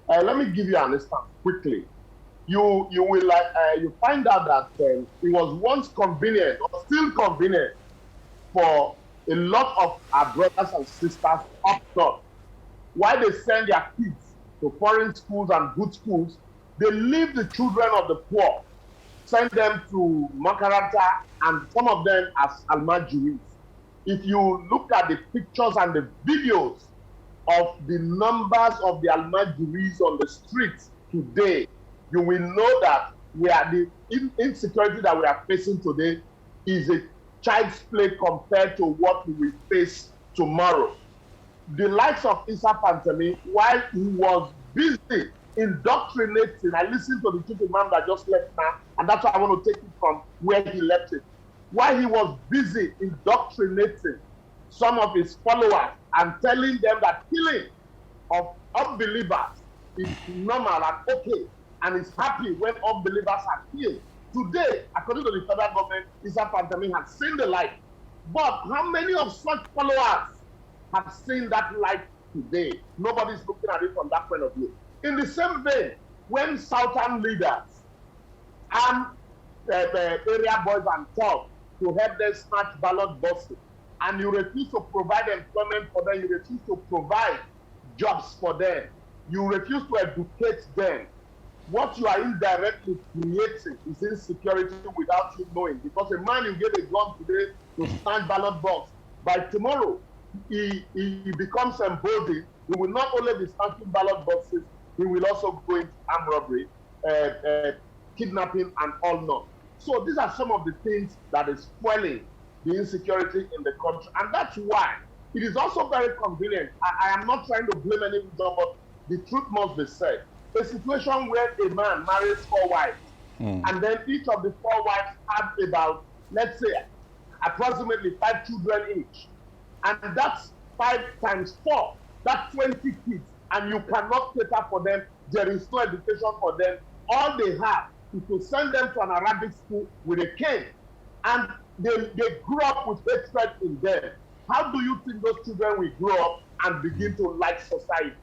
Let me give you an instance quickly. You will you find out that it was once convenient or still convenient for a lot of our brothers and sisters up north. While they send their kids to foreign schools and good schools, they leave the children of the poor, send them to Makaranta, and some of them as almajiris. If you look at the pictures and the videos of the numbers of the almajiris on the streets today, you will know that the insecurity that we are facing today is a child's play compared to what we will face tomorrow. The likes of Issa Pantami, while he was busy indoctrinating, I listened to the chief imam that just left now, and that's why I want to take it from where he left it. While he was busy indoctrinating some of his followers and telling them that killing of unbelievers is normal and okay, and is happy when unbelievers are killed. Today, according to the federal government, Issa Pantami has seen the light. But how many of such followers have seen that light today? Nobody's looking at it from that point of view. In the same vein, when Southern leaders and area boys and thugs to help them snatch ballot boxes, and you refuse to provide employment for them, you refuse to provide jobs for them, you refuse to educate them, what you are indirectly creating is insecurity without you knowing. Because a man you give a gun today to snatch ballot box, by tomorrow he becomes emboldened. He will not only be snatching ballot boxes, he will also go into armed robbery, kidnapping, and all not. So these are some of the things that is fueling the insecurity in the country. And that's why it is also very convenient. I am not trying to blame anyone, but the truth must be said. A situation where a man marries 4 wives, and then each of the 4 wives have about, let's say, approximately 5 children each. And that's 5 times 4. That's 20 kids. And you cannot cater for them. There is no education for them. All they have is to send them to an Arabic school with a cane. And they grew up with hatred in them. How do you think those children will grow up and begin to like society?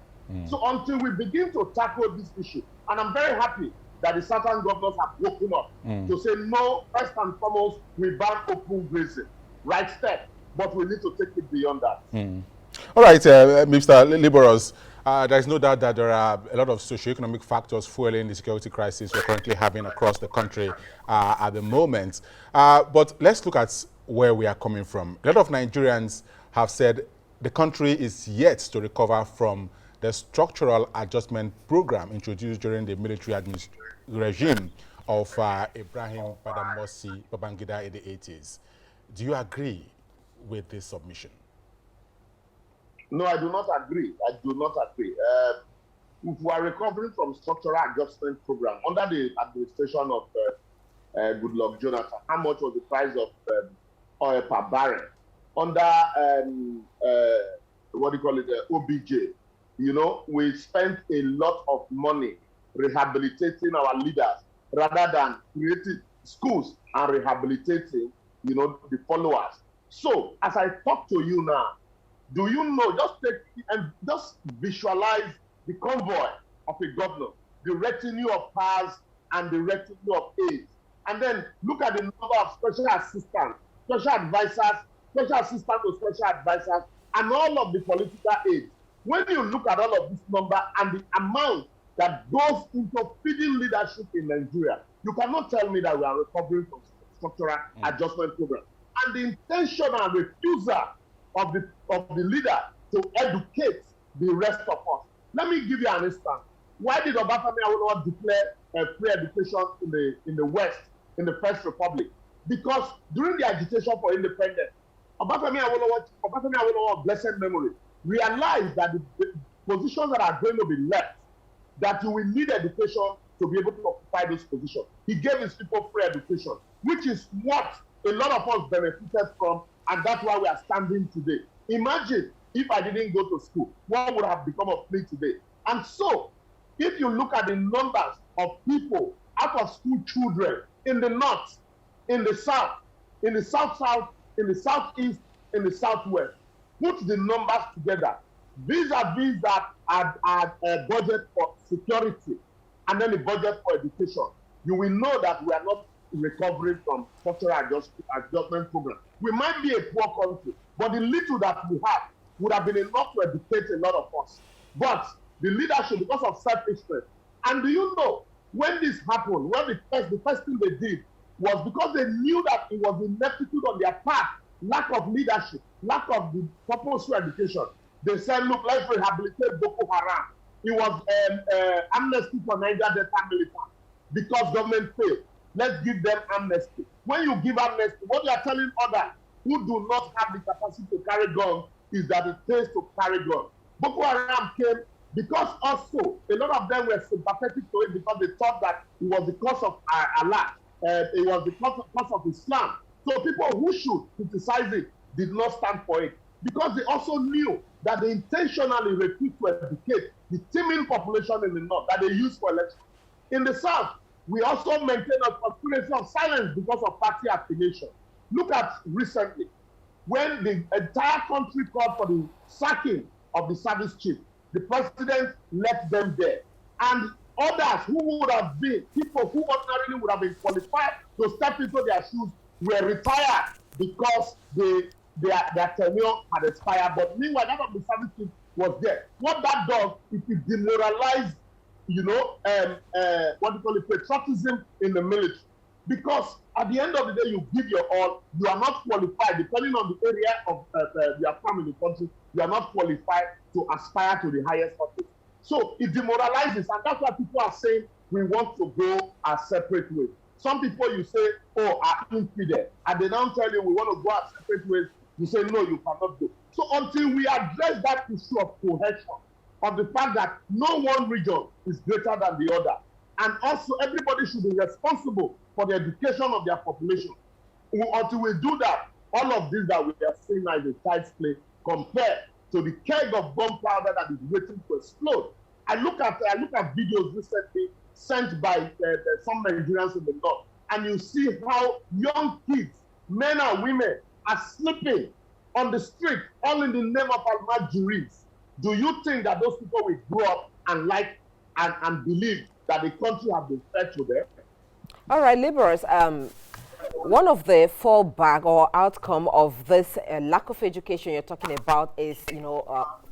So until we begin to tackle this issue, and I'm very happy that the southern governors have woken up to say, no, first and foremost, we ban open grazing. Right step, but we need to take it beyond that. All right, Mr. Liborous, there is no doubt that there are a lot of socioeconomic factors fueling the security crisis we're currently having across the country at the moment. But let's look at where we are coming from. A lot of Nigerians have said the country is yet to recover from the structural adjustment program introduced during the military regime of Ibrahim Badamasi Babangida in the 80s. Do you agree with this submission? No, I do not agree. I do not agree. If we are recovering from structural adjustment program under the administration of Goodluck Jonathan, how much was the price of oil per barrel? Under OBJ, you know, we spent a lot of money rehabilitating our leaders rather than creating schools and rehabilitating, you know, the followers. So, as I talk to you now, do you know, just take and just visualize the convoy of a governor, the retinue of cars and the retinue of aides, and then look at the number of special assistants, special advisors, special assistants to special advisors, and all of the political aides. When you look at all of this number and the amount that goes into feeding leadership in Nigeria, you cannot tell me that we are recovering from structural adjustment program. And the intentional refusal of the leader to educate the rest of us. Let me give you an instance. Why did Obafemi Awolowo declare free education in the West, in the First Republic? Because during the agitation for independence, Obafemi Awolowo of blessed memory realized that the positions that are going to be left, that you will need education to be able to occupy those positions. He gave his people free education, which is what a lot of us benefited from, and that's why we are standing today. Imagine if I didn't go to school, what would have become of me today? And so, if you look at the numbers of people out of school children in the north, in the south, in the south-south, in the southeast, in the southwest, put the numbers together. Vis-a-vis that are budget for security, and then the budget for education, you will know that we are not recovering from structural adjustment program. We might be a poor country, but the little that we have would have been enough to educate a lot of us. But the leadership, because of selfishness, and do you know, when this happened, when the first thing they did was because they knew that it was ineptitude on their part, lack of leadership, lack of the purposeful education. They said, look, let's rehabilitate Boko Haram. It was amnesty for Niger Delta militants because government failed. Let's give them amnesty. When you give amnesty, what you are telling others who do not have the capacity to carry guns is that it pays to carry guns. Boko Haram came because also a lot of them were sympathetic to it because they thought that it was the cause of Allah, it was the cause of Islam. So people who should criticize it did not stand for it because they also knew that they intentionally refused to educate the teeming population in the north that they use for elections. In the south, we also maintain a conspiracy of silence because of party affiliation. Look at recently, when the entire country called for the sacking of the service chief, the president left them there. And others who would have been, people who ordinarily would have been qualified to step into their shoes were retired because their tenure had expired. But meanwhile, that of the service chief was there. What that does is it demoralizes, what do you call it, patriotism in the military. Because at the end of the day, you give your all, you are not qualified, depending on the area of your farm in the country, you are not qualified to aspire to the highest office. So it demoralizes, and that's why people are saying we want to go our separate ways. Some people you say, oh, are infidel, and they now tell you we want to go our separate ways. You say, no, you cannot go. So until we address that issue of cohesion, of the fact that no one region is greater than the other, and also everybody should be responsible for the education of their population. Until we do that, all of this that we are seeing now is a child's play compared to the keg of gunpowder that is waiting to explode. I look at videos recently sent by some Nigerians in the north, and you see how young kids, men and women, are sleeping on the street, all in the name of Almajiris. Do you think that those people will grow up and like and believe that the country has been fair to them? All right, Liborous, one of the fallback or outcome of this lack of education you're talking about is,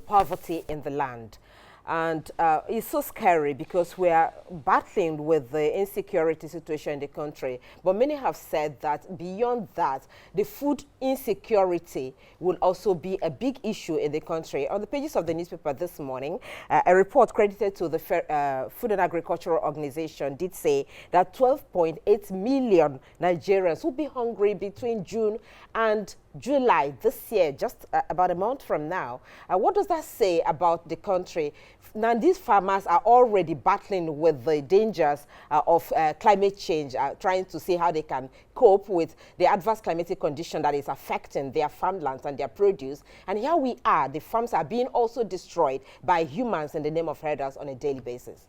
poverty in the land. And it's so scary because we are battling with the insecurity situation in the country. But many have said that beyond that, the food insecurity will also be a big issue in the country. On the pages of the newspaper this morning, a report credited to the Food and Agricultural Organization did say that 12.8 million Nigerians will be hungry between June and July this year, just about a month from now. What does that say about the country? Now, these farmers are already battling with the dangers of climate change, trying to see how they can cope with the adverse climatic condition that is affecting their farmlands and their produce. And here we are, the farms are being also destroyed by humans in the name of herders on a daily basis.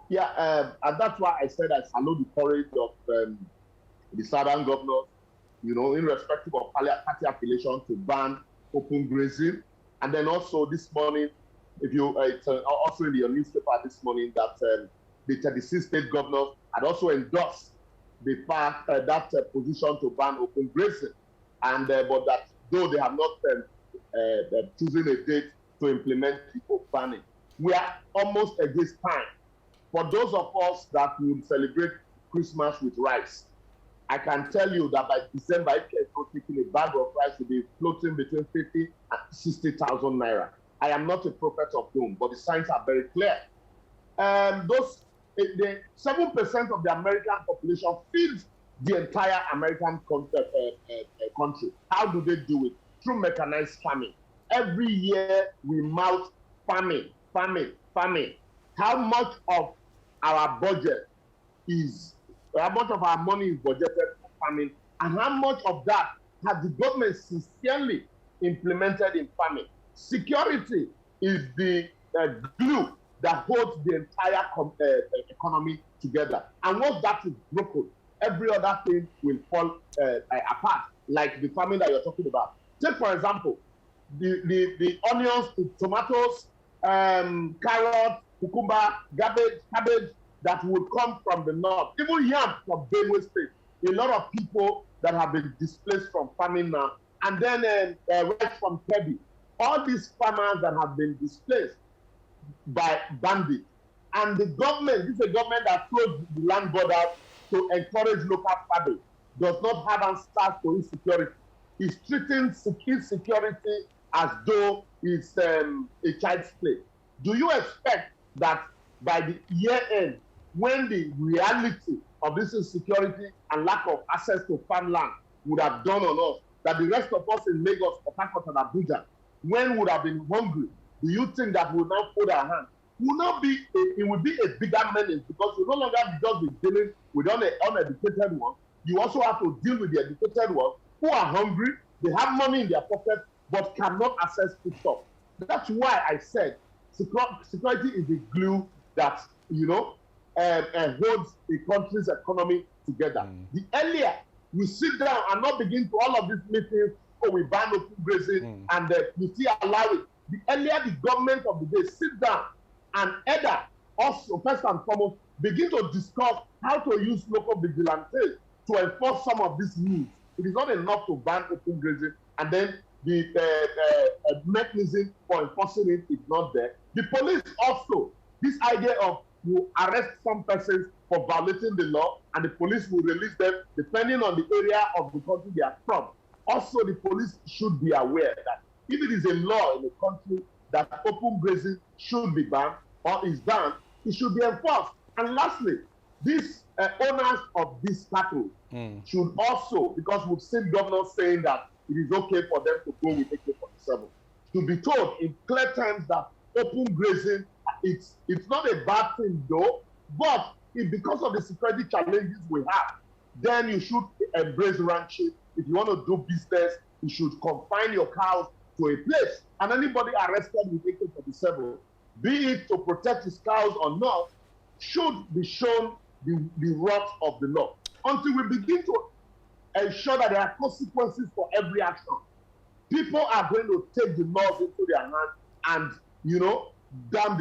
Yeah, and that's why I said I salute the courage of the southern governors, irrespective of party affiliation, to ban open grazing. And then also this morning, it's also in your newspaper this morning that the 36 state governors had also endorsed the fact that position to ban open grazing, and but that though they have not chosen a date to implement the banning, we are almost at this time. For those of us that will celebrate Christmas with rice, I can tell you that by December, if you're not taking a bag of rice, will be floating between 50 and 60,000 naira. I am not a prophet of doom, but the signs are very clear. The 7% of the American population feeds the entire American country. How do they do it? Through mechanized farming. Every year we mount farming. How much of our budget is, how much of our money is budgeted for farming, and how much of that has the government sincerely implemented in farming? Security is the glue that holds the entire economy together. And once that is broken, every other thing will fall apart, like the farming that you're talking about. Take, for example, the onions, the tomatoes, carrots, cucumber, cabbage that will come from the north, even yam from Benue State. A lot of people that have been displaced from farming now, and then rice from Kebbi. All these farmers that have been displaced by bandits. And the government, this is a government that closed the land borders to encourage local farming, does not have answers to insecurity. It's treating insecurity as though it's a child's play. Do you expect that by the year end, when the reality of this insecurity and lack of access to farmland would have dawned on us, that the rest of us in Lagos, Port Harcourt, and Abuja, when would have been hungry, do you think that we'll now fold our hands? It will be a bigger menace, because you no longer just be dealing with uneducated ones. You also have to deal with the educated ones who are hungry, they have money in their pocket, but cannot access foodstuff. That's why I said security is the glue that, holds a country's economy together. The earlier we sit down and not begin to all of these meetings, we ban open grazing and we still allow it. The earlier the government of the day sit down and either also, first and foremost, begin to discuss how to use local vigilantes to enforce some of these rules. It is not enough to ban open grazing and then the mechanism for enforcing it is not there. The police also, this idea of you arrest some persons for violating the law and the police will release them depending on the area of the country they are from. Also, the police should be aware that if it is a law in a country that open grazing should be banned or is banned, it should be enforced. And lastly, these owners of these cattle should also, because we've seen governors saying that it is okay for them to go with AK-47, to be told in clear terms that open grazing, it's not a bad thing though, but because of the security challenges we have, then you should embrace ranching. If you want to do business, you should confine your cows to a place. And anybody arrested with AK-47, be it to protect his cows or not, should be shown the wrath of the law. Until we begin to ensure that there are consequences for every action, people are going to take the laws into their hands and, damn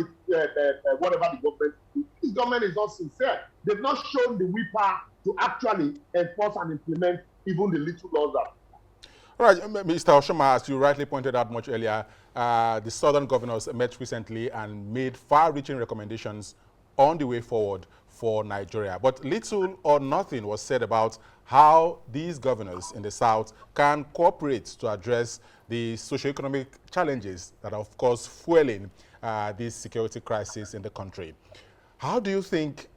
whatever the government do. This government is not sincere. They've not shown the willpower to actually enforce and implement even the little laws that. All right, Mr. Oshoma, as you rightly pointed out much earlier, the southern governors met recently and made far-reaching recommendations on the way forward for Nigeria. But little or nothing was said about how these governors in the south can cooperate to address the socioeconomic challenges that are, of course, fueling this security crisis in the country. How do you think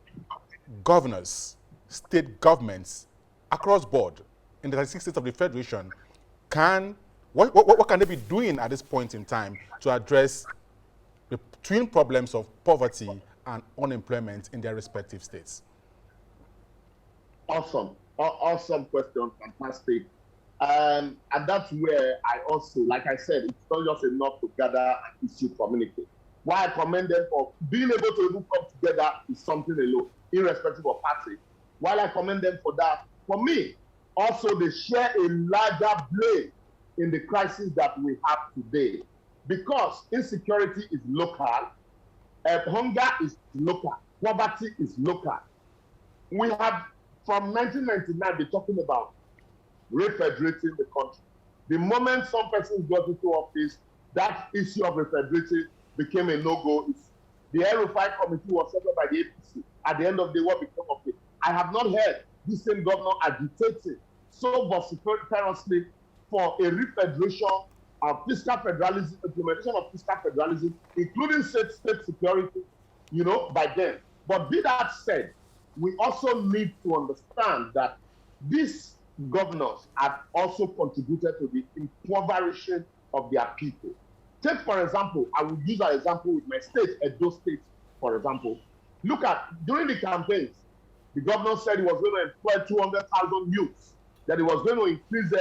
governors, state governments across board in the 36 states of the Federation what can they be doing at this point in time to address the twin problems of poverty and unemployment in their respective states? Awesome question, fantastic. And that's where I also, like I said, it's not just enough to gather and issue communicate. Why I commend them for being able to even come together is something alone, irrespective of party. While I commend them for that, for me, also they share a larger blame in the crisis that we have today. Because insecurity is local, hunger is local, poverty is local. We have, from 1999, been talking about refederating the country. The moment some persons got into office, that issue of refederating became a no-go. The Arewa committee was set up by the APC. At the end of the day, what became of it? I have not heard this same governor agitating so vociferously for a refederation of fiscal federalism, implementation of fiscal federalism, including state security, by then. But be that said, we also need to understand that these governors have also contributed to the impoverishing of their people. Take, for example, I will use an example with my state, Edo State, for example. Look at, during the campaigns, the governor said he was going to employ 200,000 youths, that he was going to increase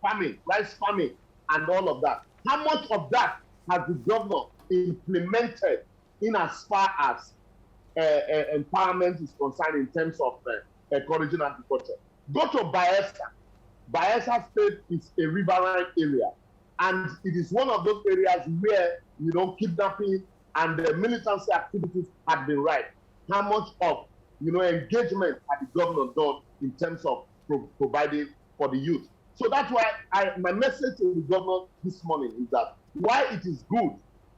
farming, rice farming, and all of that. How much of that has the governor implemented in as far as empowerment is concerned in terms of encouraging agriculture? Go to Bayelsa. Bayelsa State is a riverine area. And it is one of those areas where, kidnapping and the militancy activities had been right. How much of, engagement had the governor done in terms of providing for the youth? So that's why my message to the governor this morning is that while it is good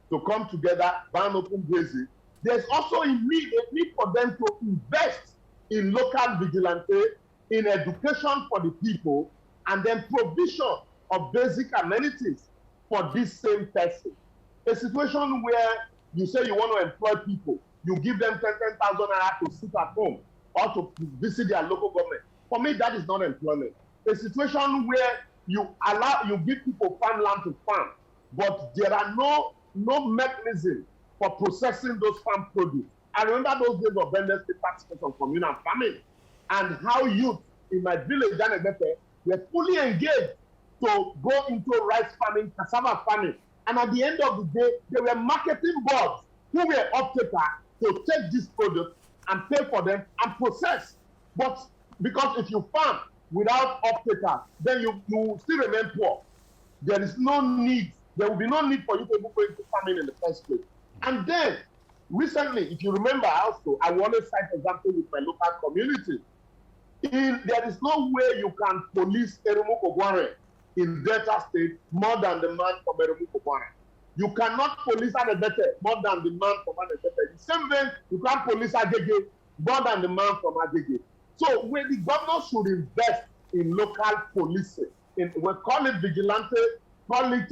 to come together, ban open grazing, there's also a need for them to invest in local vigilante, in education for the people, and then provision of basic amenities for this same person. A situation where you say you want to employ people, you give them 10,000 naira to sit at home or to visit their local government. For me, that is not employment. A situation where you give people farmland to farm, but there are no mechanism for processing those farm produce. I remember those days of vendors participation on communal farming, and how youth in my village, were fully engaged to go into rice farming, cassava farming. And at the end of the day, there were marketing boards who were off-taker to take this product and pay for them and process. But because if you farm without off-taker, then you still remain poor. There will be no need for you to go into farming in the first place. And then, recently, if you remember also, I will always cite example with my local community. There is no way you can police Arewa in Delta State more than the man from Arewa. You cannot police Adebete more than the man from Adebete. The same way, you can't police Agege more than the man from Agege. So when the governor should invest in local policing, we call it vigilante, call it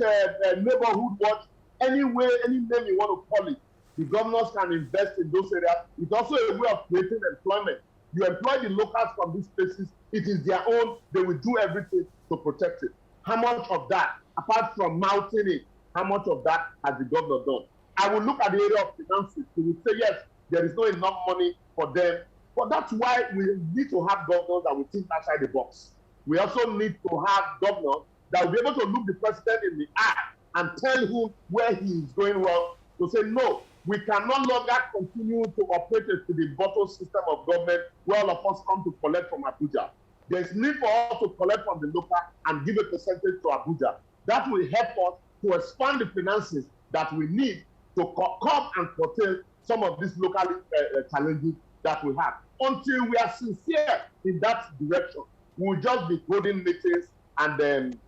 neighborhood watch, any name you want to call it, the governors can invest in those areas. It's also a way of creating employment. You employ the locals from these places, it is their own, they will do everything to protect it. How much of that, apart from mounting it, how much of that has the governor done? I will look at the area of finances. We will say, yes, there is not enough money for them. But that's why we need to have governors that will think outside the box. We also need to have governors that will be able to look the president in the eye and tell him where he is going wrong, to say, no, we can no longer continue to operate to the bottle system of government where all of us come to collect from Abuja. There's need for us to collect from the local and give a percentage to Abuja. That will help us to expand the finances that we need to curb and curtail some of these local challenges that we have. Until we are sincere in that direction, we'll just be holding meetings and then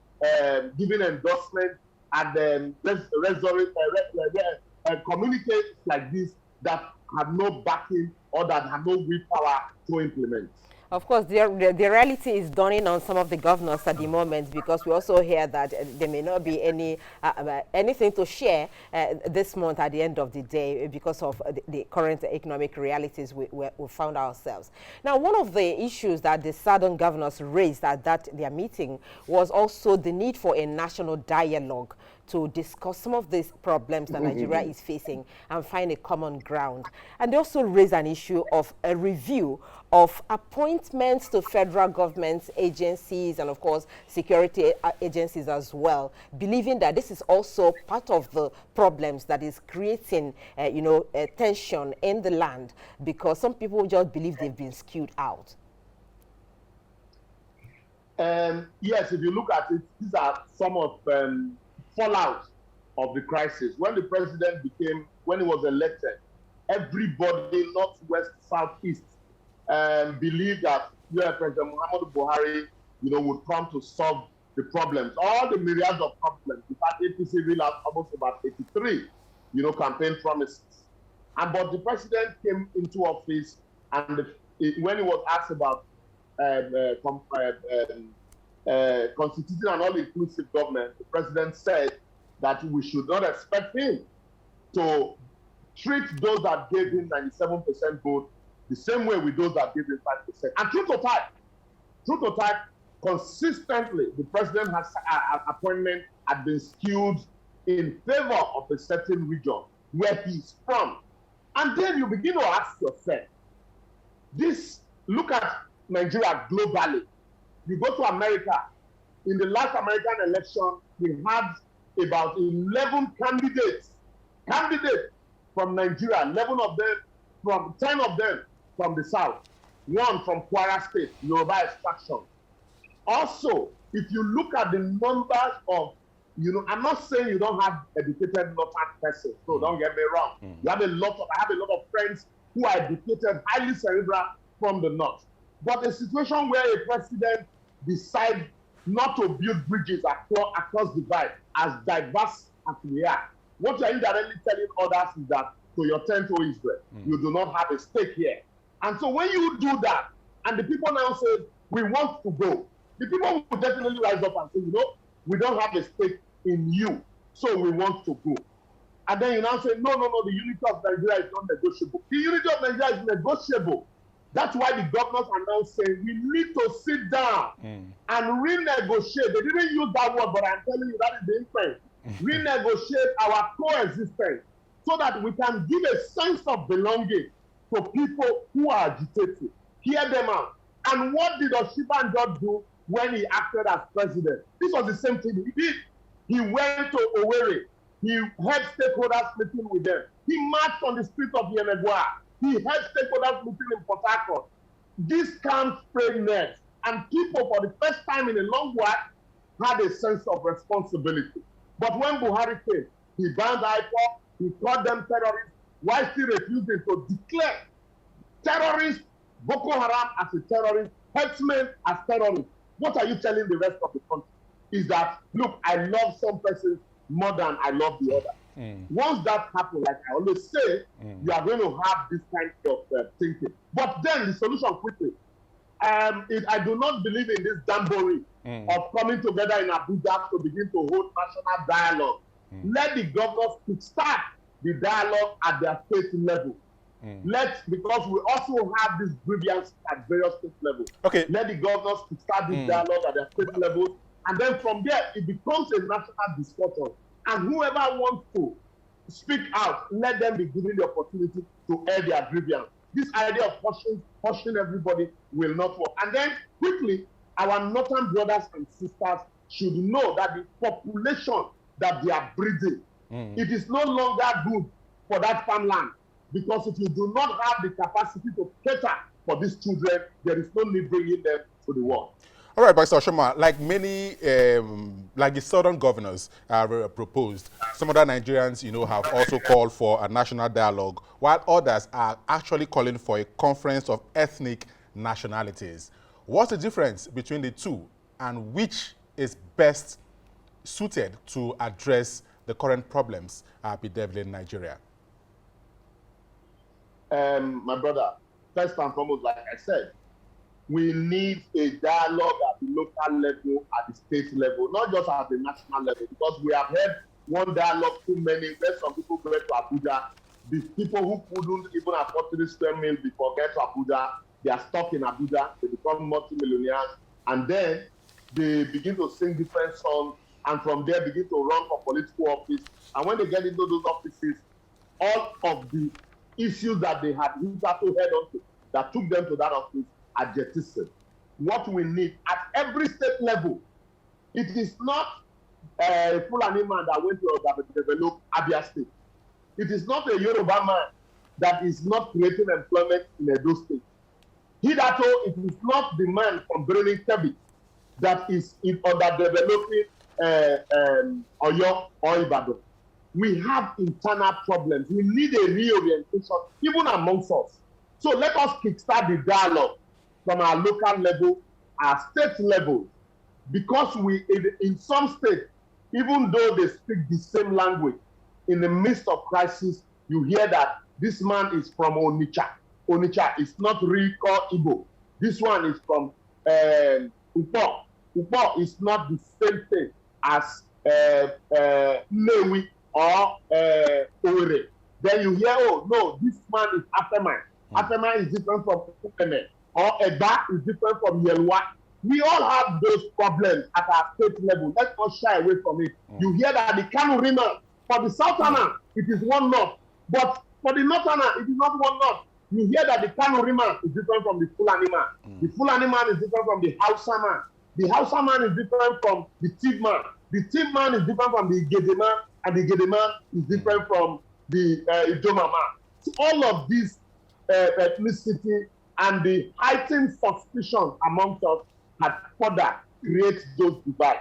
giving endorsements and then communicate like this that have no backing or that have no willpower to implement. Of course, the reality is dawning on some of the governors at the moment, because we also hear that there may not be anything to share this month at the end of the day because of the current economic realities we found ourselves. Now, one of the issues that the southern governors raised at their meeting was also the need for a national dialogue to discuss some of these problems that Nigeria is facing and find a common ground. And they also raised an issue of a review of appointments to federal government agencies and, of course, security agencies as well, believing that this is also part of the problems that is creating, tension in the land, because some people just believe they've been skewed out. Yes, if you look at it, these are some of fallout of the crisis. When the president when he was elected, everybody, northwest, southeast, believed that President Muhammadu Buhari, would come to solve the problems, all the myriads of problems. In fact, APC realized almost about 83, campaign promises. But the president came into office, and when he was asked about constituting an all-inclusive government, the president said that we should not expect him to treat those that gave him 97% vote the same way with those that gave him 5%. And true to type, consistently, the president has appointment had been skewed in favor of a certain region where he's from. And then you begin to ask yourself, look at Nigeria globally. You go to America. In the last American election, we had about 11 candidates from Nigeria, 11 of them, 10 of them from the South, one from Kwara State, Yoruba extraction. Also, if you look at the numbers of You know, I'm not saying you don't have educated northern person, so don't get me wrong. I have a lot of friends who are educated, highly cerebral from the north. But a situation where a president decides not to build bridges across divide, as diverse as we are, what you're indirectly telling others is that to your tent, O Israel, you do not have a stake here. And so when you do that, and the people now say, we want to go, the people will definitely rise up and say, you know, we don't have a stake in you, so we want to go. And then you now say, no, the unity of Nigeria is not negotiable. The unity of Nigeria is negotiable. That's why the governors are now saying we need to sit down and renegotiate. They didn't use that word, but I'm telling you that is the inference. Renegotiate our coexistence so that we can give a sense of belonging to people who are agitated. Hear them out. And what did Osinbajo do when he acted as president? This was the same thing he did. He went to Owerri. He had stakeholders meeting with them. He marched on the streets of Yenagoa. He had stakeholders meeting in Port Harcourt. This calm spreadness, and people for the first time in a long while had a sense of responsibility. But when Buhari came, he banned IPOB, he called them terrorists, while still refusing to declare terrorists, Boko Haram as a terrorist, herdsmen as terrorists. What are you telling the rest of the country? Is that, look, I love some persons more than I love the other. Once that happens, like I always say, you are going to have this kind of thinking. But then the solution quickly. I do not believe in this jamboree of coming together in Abuja to begin to hold national dialogue. Let the governors start the dialogue at their state level. Because we also have this grievance at various state levels. Okay. Let the governors start this dialogue at their state level. And then from there, it becomes a national discussion. And whoever wants to speak out, let them be given the opportunity to air their grievance. This idea of pushing everybody will not work. And then quickly, our northern brothers and sisters should know that the population that they are breeding, it is no longer good for that farmland. Because if you do not have the capacity to cater for these children, there is no need bringing them to the world. All right, Mr. Oshoma, like many, like the southern governors proposed, some other Nigerians, you know, have also called for a national dialogue, while others are actually calling for a conference of ethnic nationalities. What's the difference between the two, and which is best suited to address the current problems bedeviling Nigeria? My brother, first and foremost, like I said, we need a dialogue at the local level, at the state level, not just at the national level, because we have had one dialogue too many, where some people go to Abuja. The people who couldn't even afford 3 square meals before get to Abuja, they are stuck in Abuja, they become multimillionaires, and then they begin to sing different songs, and from there begin to run for political office. And when they get into those offices, all of the issues that they had hitherto head on to, that took them to that office, are jettisoned. What we need at every state level, it is not a Fulani man that went to develop Abia State. It is not a Yoruba man that is not creating employment in Edo State. Hitherto, it is not the man from Benin Kebbi that is in underdeveloping Oyo or Ibadan. We have internal problems. We need a reorientation, even amongst us. So let us kickstart the dialogue from our local level, our state level, because we, in some states, even though they speak the same language, in the midst of crisis, you hear that this man is from Onitsha. Onitsha is not Riko Igbo. This one is from Upo. Upo is not the same thing as Lewi or Owerri. Then you hear, oh no, this man is Afeman. Afeman is different from Ukene. Or Eba is different from Yelwa. We all have those problems at our state level. Let's not shy away from it. You hear that the Kanu Rima, for the Southerner, it is one north. But for the Northerner, it is not one north. You hear that the Kanu Rima is different from the Fulani man. The Fulani man is different from the Hausa man. The Hausa man is different from the Tiv man. The Tiv man is different from the Igede man. And the Igede man is different from the Idoma man. So all of these ethnicity and the heightened suspicion amongst us had further created those divides.